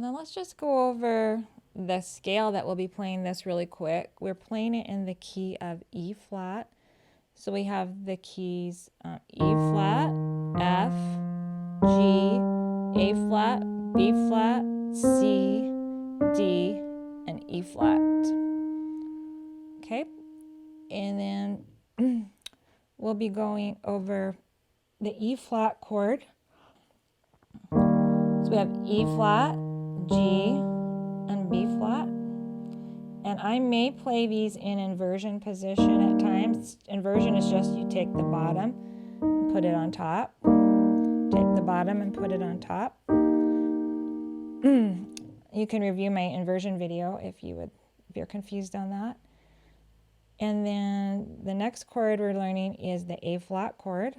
And then let's just go over the scale that we'll be playing this really quick. We're playing it in the key of E flat. So we have the keys E flat, F, G, A flat, B flat, C, D, and E flat. Okay, and then we'll be going over the E flat chord. So we have E flat, G, and B flat. And I may play these in inversion position at times. Inversion is just you take the bottom and put it on top. Take the bottom and put it on top. You can review my inversion video if you're confused on that. And then the next chord we're learning is the A flat chord.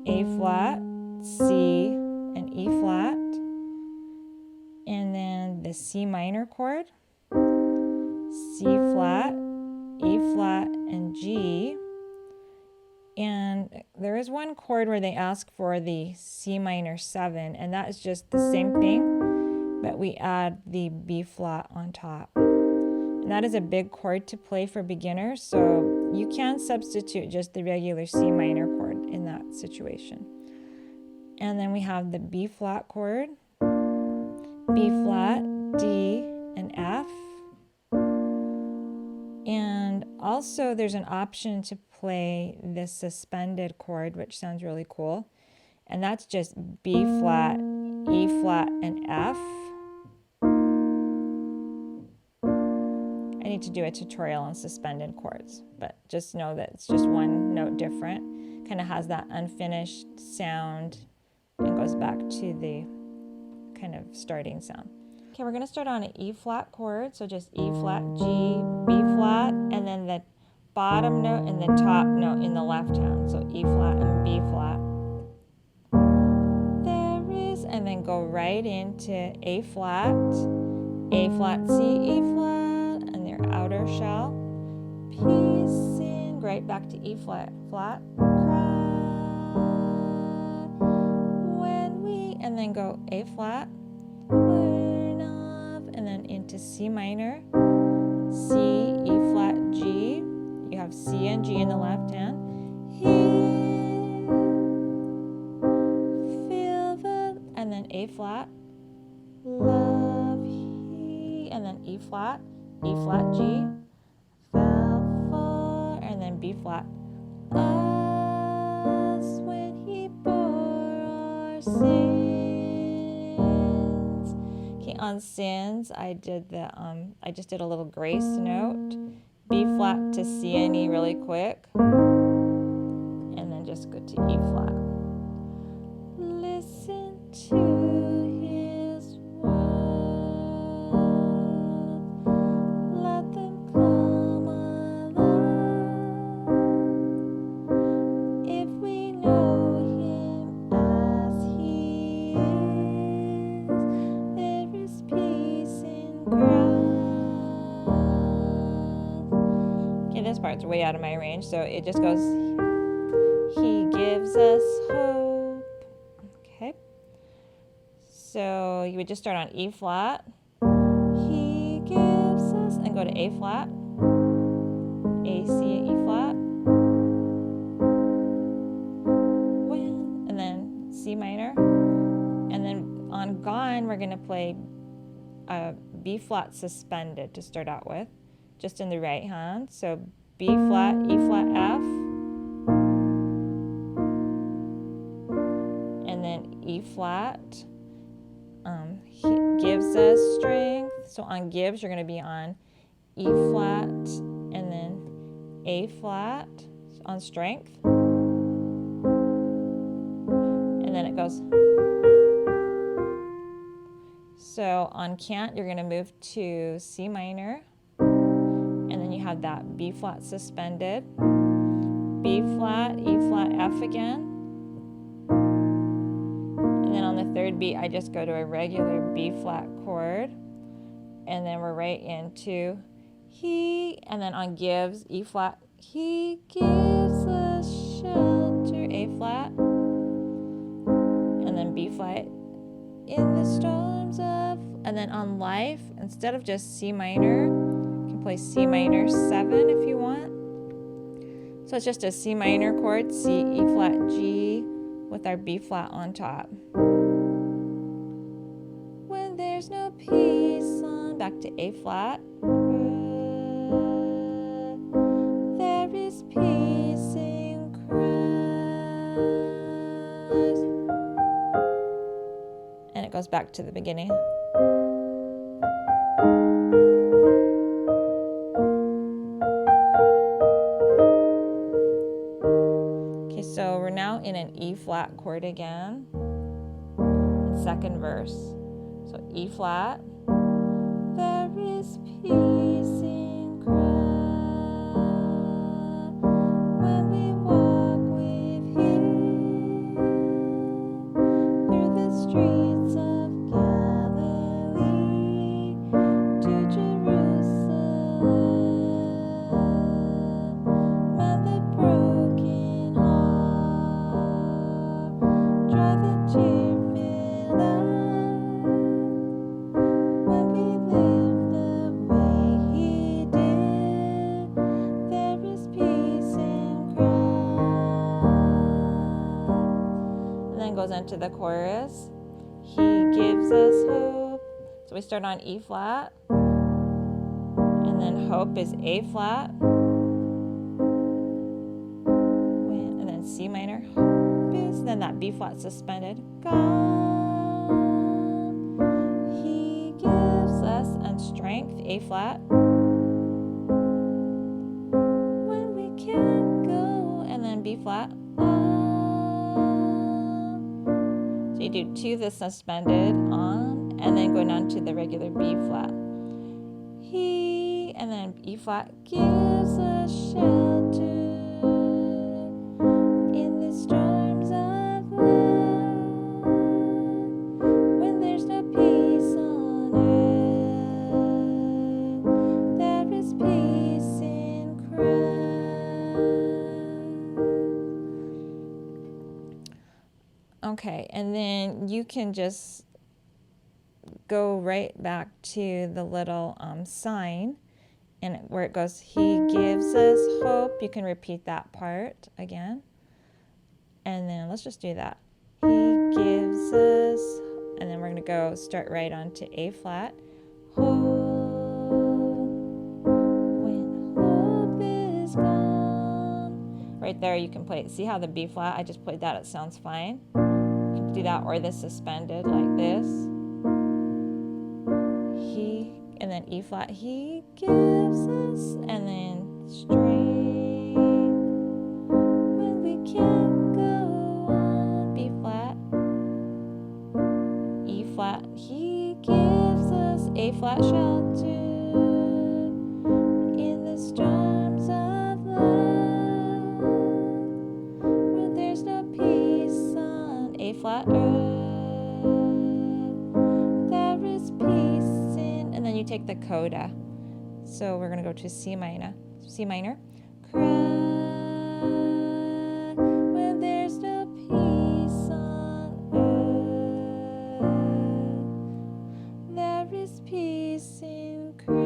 A flat, C, and E flat. And then the C minor chord. C flat, E flat, and G. And there is one chord where they ask for the C minor 7, and that is just the same thing, but we add the B flat on top. And that is a big chord to play for beginners, so you can substitute just the regular C minor chord in that situation. And then we have the B flat chord, B flat, D, and F. And also there's an option to play this suspended chord, which sounds really cool. And that's just B flat, E flat, and F. I need to do a tutorial on suspended chords, but just know that it's just one note different. Kind of has that unfinished sound and goes back to the kind of starting sound. Okay, we're going to start on an E flat chord, so just E flat, G, B flat, and then the bottom note and the top note in the left hand, so E flat and B flat. There is, and then go right into A flat, C, E flat, and their outer shell. Piecing, right back to E flat, flat, cry, when we, and then go A flat, and then into C minor, C, E flat, G. You have C and G in the left hand. Here, feel the, and then A flat, love, he, and then E flat, G, fell for, and then B flat, us when he bore our sins. On sins, I just did a little grace note, B flat to C and E really quick, and then just go to E flat. Listen to his words, let them come alive. If we know him as he is, there is peace in Christ. Okay, this part's way out of my range, so it just goes, he gives us hope. Okay, so you would just start on E flat, he gives us, and go to A flat, A, C, E flat, and then C minor, and then on Gone we're going to play a B flat suspended to start out with, just in the right hand. So B flat, E flat, F, and then E flat. He gives us strength. So on gives, you're going to be on E flat and then A flat on strength. And then it goes. So on can't, you're going to move to C minor, and then you have that B flat suspended, B flat, E flat, F again, and then on the third beat I just go to a regular B flat chord, and then we're right into he, and then on gives, E flat, he gives us shelter, A flat, and then B flat, in the storms of, and then on life, instead of just C minor, you can play C minor 7 if you want. So it's just a C minor chord, C, E flat, G, with our B flat on top. When there's no peace on, back to A flat. There is peace in Christ. And it goes back to the beginning. Okay, so we're now in an E flat chord again. Second verse. So E flat. There is peace in Christ when we walk with Him through the streets of Galilee to Jerusalem. Mend the broken heart, dry the tear-filled eye. When we live the way He did, there is peace in Christ. And then goes into the chorus. He gives us hope. So we start on E flat, and then hope is A flat, and then C minor. Hope is, then that B flat suspended. God, He gives us, and strength, A flat. When we can't go, and then B flat. So you do 2 the suspended on, and then go down to the regular B flat. He, and then E flat, gives us shelter in the storms of life. When there's no peace on earth, there is peace in Christ. Okay, and then you can just go right back to the little sign, and where it goes, He gives us hope. You can repeat that part again. And then let's just do that. He gives us, and then we're going to go start right on to A flat. Hope, when hope is gone. Right there you can play it. See how the B flat, I just played that, it sounds fine. You can do that, or the suspended like this. He, and then E flat, He gives us, and then strength when we can't go on. B flat, E flat, He gives us, A flat, shelter in the storms of life. When there's no peace on A flat earth, there is peace in, and then you take the coda. So we're going to go to C minor. C minor. Cry when there's no peace on earth, there is peace in Christ.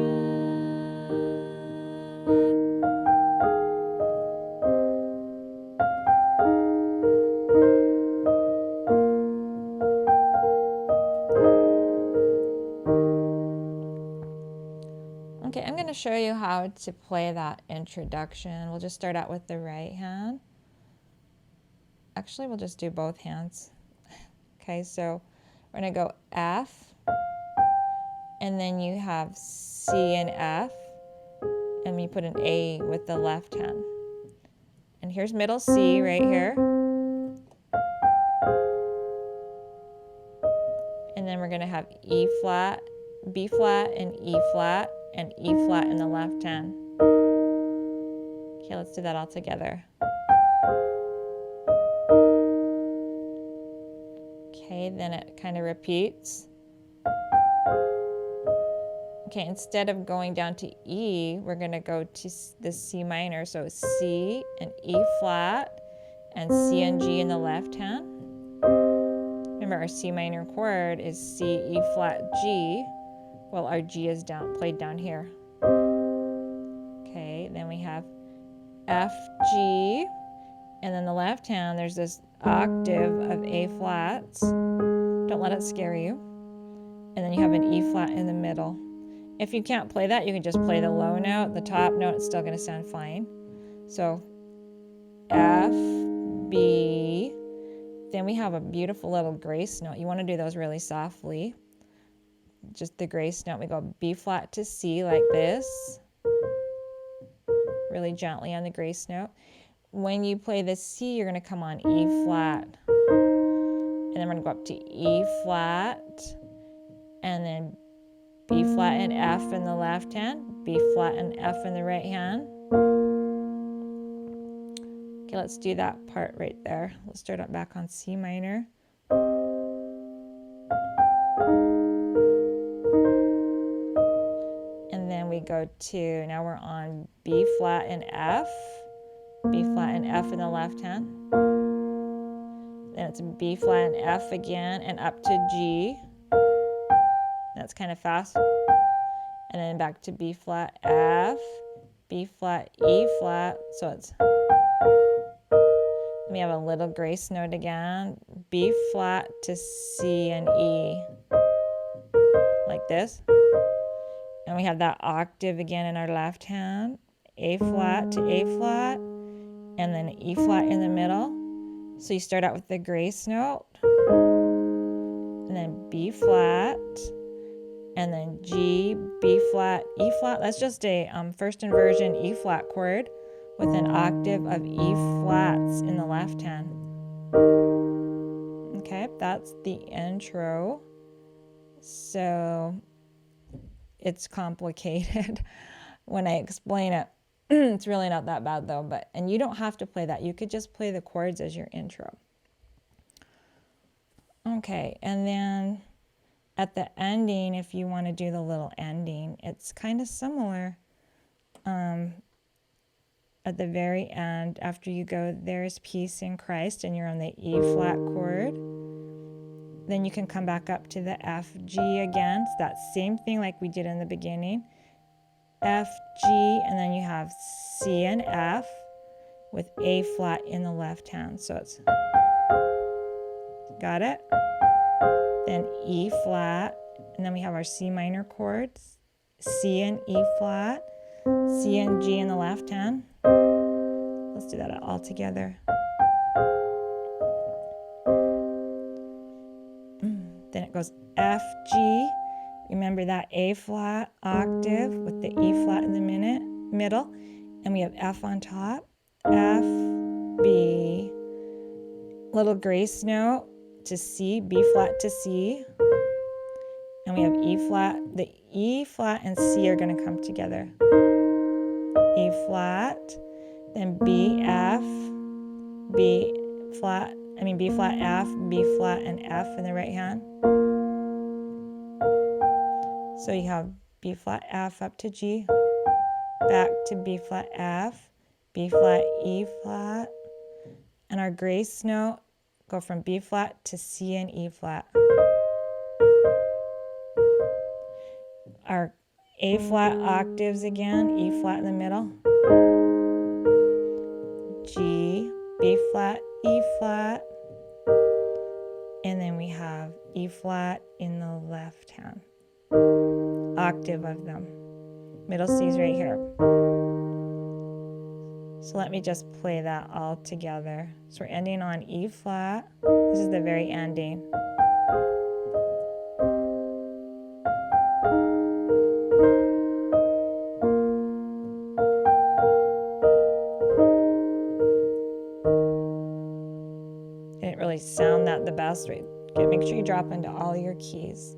Okay, I'm going to show you how to play that introduction. We'll just start out with the right hand. Actually, we'll just do both hands. Okay, so we're going to go F, and then you have C and F, and you put an A with the left hand. And here's middle C right here. And then we're going to have E flat, B flat, and E flat in the left hand. Okay, let's do that all together. Okay, then it kind of repeats. Okay, instead of going down to E, we're going to go to the C minor. So C and E flat and C and G in the left hand. Remember, remember our C minor chord is C, E flat, G. Well, our G is played down here. Okay, then we have F, G, and then the left hand, there's this octave of A flats. Don't let it scare you. And then you have an E flat in the middle. If you can't play that, you can just play the low note, the top note, it's still going to sound fine. So F, B, then we have a beautiful little grace note. You want to do those really softly. Just the grace note, we go B flat to C like this. Really gently on the grace note. When you play the C, you're going to come on E flat. And then we're going to go up to E flat. And then B flat and F in the left hand. B flat and F in the right hand. Okay, let's do that part right there. Let's start up back on C minor. And then we go to, now we're on B flat and F. B flat and F in the left hand. Then it's B flat and F again and up to G. That's kind of fast. And then back to B flat, F, B flat, E flat. So it's, we have a little grace note again. B flat to C and E. Like this. And we have that octave again in our left hand. A flat to A flat. And then E flat in the middle. So you start out with the grace note. And then B flat. And then G, B flat, E flat. That's just a first inversion E flat chord with an octave of E flats in the left hand. Okay, that's the intro. So it's complicated when I explain it. It's really not that bad though, and you don't have to play that. You could just play the chords as your intro. Okay, and then at the ending, if you want to do the little ending, it's kind of similar. At the very end, after you go, there's peace in Christ, and you're on the E flat chord, then you can come back up to the F, G again. It's that same thing like we did in the beginning. F, G, and then you have C and F with A flat in the left hand. So it's, got it? Then E flat, and then we have our C minor chords, C and E flat, C and G in the left hand. Let's do that all together. Then it goes F, G. Remember that A flat octave with the E flat in the middle, and we have F on top. F, B, little grace note to C, B flat to C, and we have E flat. The E flat and C are going to come together. E flat, then B, F, B flat, B flat, F, B flat, and F in the right hand. So you have B flat, F up to G, back to B flat, F, B flat, E flat, and our grace note go from B flat to C and E flat. Our A flat octaves again, E flat in the middle, G, B flat, E flat, and then we have E flat in the left hand. Octave of them. Middle C's right here. So let me just play that all together. So we're ending on E flat. This is the very ending. Didn't really sound that the best. Make sure you drop into all your keys.